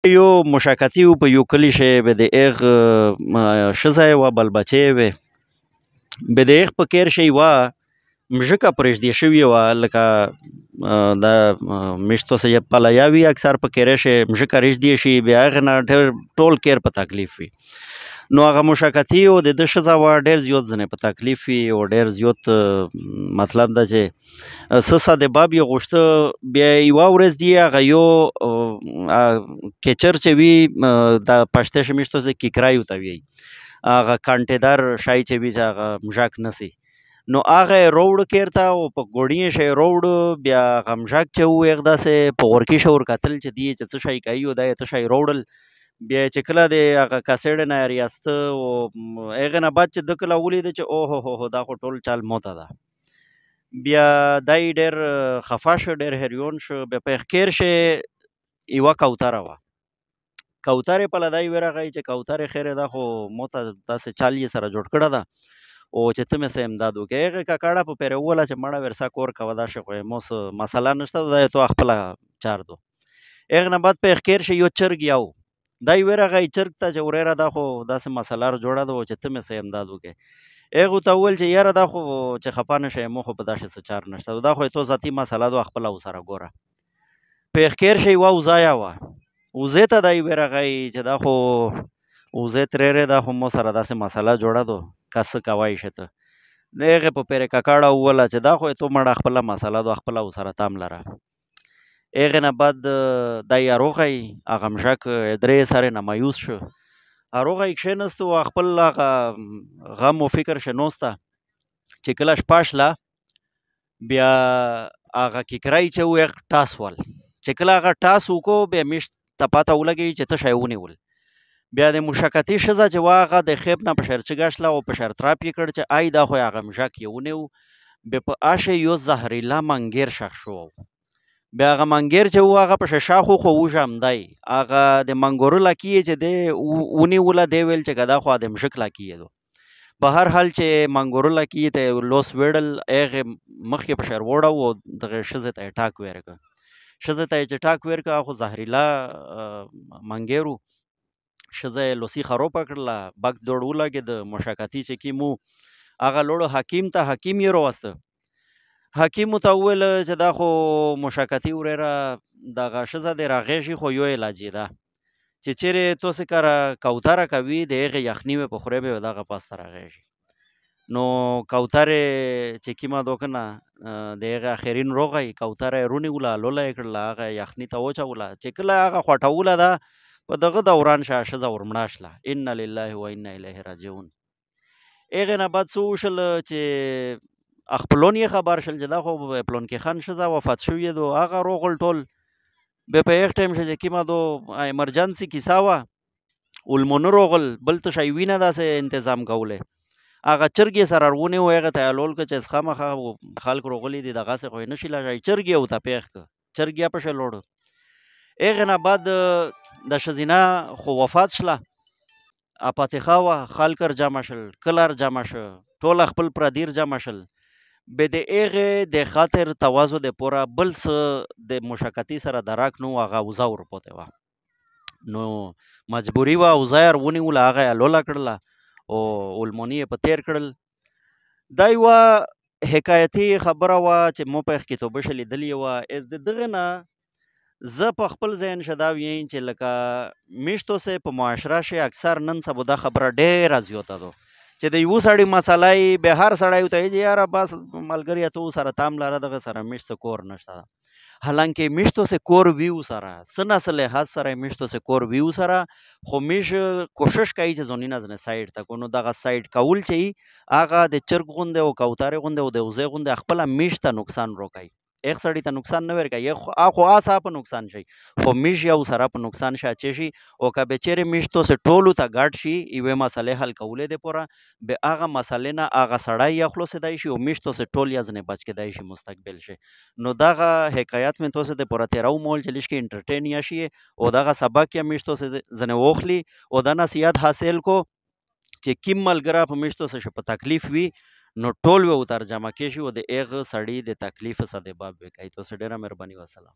یو مشاکتی و په یو کلي کې به د هغه ښځه وه بل بچی وې به د هغه په کیر شی وه مژکه پرېږدې شوې وه لکه د میشتو سه پلیا وي اکثر په کیری شی مژکه رېږدې شي بیا هغې نه ډېر ټول کیر په تکلیف وي نو هغه مشاکتي و د ده ښځه وه ډېر زیات ځنې په تکلیف وي او ډېر زیات مطلب ده چې څه څه د باب یې غوښته بیا یوه ورځ دی هغه یو کیچر چې وي د پښتې ښه میشتو ته کیکرای ورته وایي هغه کانټېدار شی چې وي چې هغه مژک نسي نو هغه یې روړ کیر ته او په ګوډي یې شی روړ بیا هغه مژک چې و هغه داسې په غورکي شه ورکتل چې دې چې څه شی کوي او دا یې څه شی روړل بیا چې کله د هغه کاسېډ نه ریاسته او هغې نه بعد چې ده کله ولیده چې اوهو دا خو ټول چال موته ده بیا دا یې ډېر خفه شه ډېر هریون شه بیا په خیر شی یوه کوتره وه کوترې په له دا یې ورغی چې کوترې خیرې دا خو موته داسې چال یې سره جوړ کړی ده او چې ته مې څه امداد وکړې هغې ککړه په پیرې وویله چې مړه ورسه کور کوه دا شی خو یې مو څه مسله نشته دا یې تو خپله چار دو هغې نه بعد په خیر شی یو چرګ یو دا یې ورغی چرګ ته چې وریره دا خو داسې مسله جوړه ده چې ته مې څه امداد وکړې هغې ورته وویل چې یاره دا خو چې خفه نه شې مو خو په داسې څه چار نشته دا خو یې تو ذاتي مسله ده خپله ورسره ګوره په خیر شی یوه وزایه وه وزې ته دا یې ورغی چې دا خو وزې ترېرې دا خو مو سره داسې مسله جوړه ده که څه کوی شې ته د هغې په پیرې ککړه وویله چې دا خو یې تو مړه خپله مسله ده خپله ورسره تام لره هغې نه بعد دا یې اروغی هغه مژک درې سرې نه مایوس شو اروغی کښېنست او خپل هغه غم و فکر شنوسته چې کله شپه شله بیا هغه کیکرای چې و هغه ټاس ول چې کله هغه ټاس وکړو بیا میشت ته پته ولګوي چې څه شی ونیول بیا د مشاکتي ښځه چې وه هغه د خیب نه په شرچګه شله او په شرطراپ یې کړ چې ای دا خو هغه مژک یې ونیو بیا په هشه یو زهریلا منګیر ښخ شو بیا هغه منګیر چې و هغه په شاخو خو وژمدی هغه د منګورو لکي یې چې دی ونیوله دی ویل چې که دا خو د مژک لکي یې دو په هر حال چې منګورو لکي یې ته لوس ویړل هغې مخکې په شر وړه و دغې ښځې ته یې ټاک ویره کړه ښځې ته یې چې ټاک ویر کړه خو زهریلا منګیر و ښځه یې لوسي خروپه کړله بکس دوړ ولګېده مشاکتي چې کوم و هغه لوړو حکیم ته حکیم یې راوسته حکیم ورته وویل چې دا خو مشاکتي وریره دغه ښځه دې راغېږي خو یو علاج یې ده چې چیرې تو سې کره کوتره کوي د هغې یخني وې په خورې به دغه پاس ته راغېږي نو کوترې چې کومه ده که نه د هغې اخرین روغی کوتره یې رونیوله لوله یې کړله هغه یخني ته وچوله چې کله هغه خوټوله ده په دغه دوران شه ښځه ورمړه شله انا لله و انا الیه راجعون هغې نه بعد څه وشل چې خپلون یې خبر شل چې دا خو پلونکي خان ښځه وفات شوې ده هغه روغل ټول بیا په هغه ټایم چې کومه ده ایمرجنسي کیسه وه علمونه روغل بل ته شی وینه داسې انتظام کولی هغه چرګ یې سره ونیو هغې ته یې الول کړه چې خامخا خلک روغلي دي دغسې خو یې نشي لږی چرګ یې ورته پېښ کړه چرګ یې پسې لوړ هغې نه بعد د ښځینه خو وفات شله فاتحه وه خلک جمع شل کلر جمع شه ټول خپل پردیر جمع شل به د هغې د خاطر تواضع د پوره بل څه د مشاکتي سره درک نو هغه اوزه ورپوتې وه نو مجبوري وه اوزه یې ونیوله هغه یې لوله کړله او علموني یې په تېر کړل دا یوه حکایتي خبره وه چې مو په کتابه ښه لیدلې وه د دغې نه زه په خپل ذهن ښه دا ویایم چې لکه میشتو سې په معاشره کې اکثر نن سبا دا خبره ډېره زیاته ده چې د یو سړي مسله یې بیا هر سړی ورته وایي یاره بس ملګریه ته ورسره تام لره دغه سره میشت څه کور نشته حالانکې میشتو سه کور وي ورسره څه نه څه لحاظ سره یې میشتو سه کور وي ورسره خو میش کوشش کوي چې ځانونه ځنې سایډ ته کړو نو دغه سایډ کول چې هغه د چرګ غوندې او کوترې غوندې او د وزې غوندې خپله میش ته نقصان روکوي ایک سړي ته نقصان نه ورکوي خو آسا په نقصان شي خو میش یو سره په نقصان شي اچې شي او که بچېرې میشتو سه ټولو ته ګډ شي یوې مسلې حل کولې د پوره به هغه مسلې نه هغه سړی یا خلاصېدی شي او میشتو سه ټول یا ځنې بچ کېدی شي مستقبل شي نو دغه حکایت مې تاسو د پوره تېرومول چې لږ کې انټرټین یا شي او دغه سبق یا میشتو سه ځنې واخلي او دا نصیحت حاصل کو چې کوم ملګری په میشتو سه په تکلیف وي نو ټول به ورته ترجمه کېږي او د هغه سړي د تکلیف څخه د باب وکړي. تاسو ډېره مهرباني وسلام.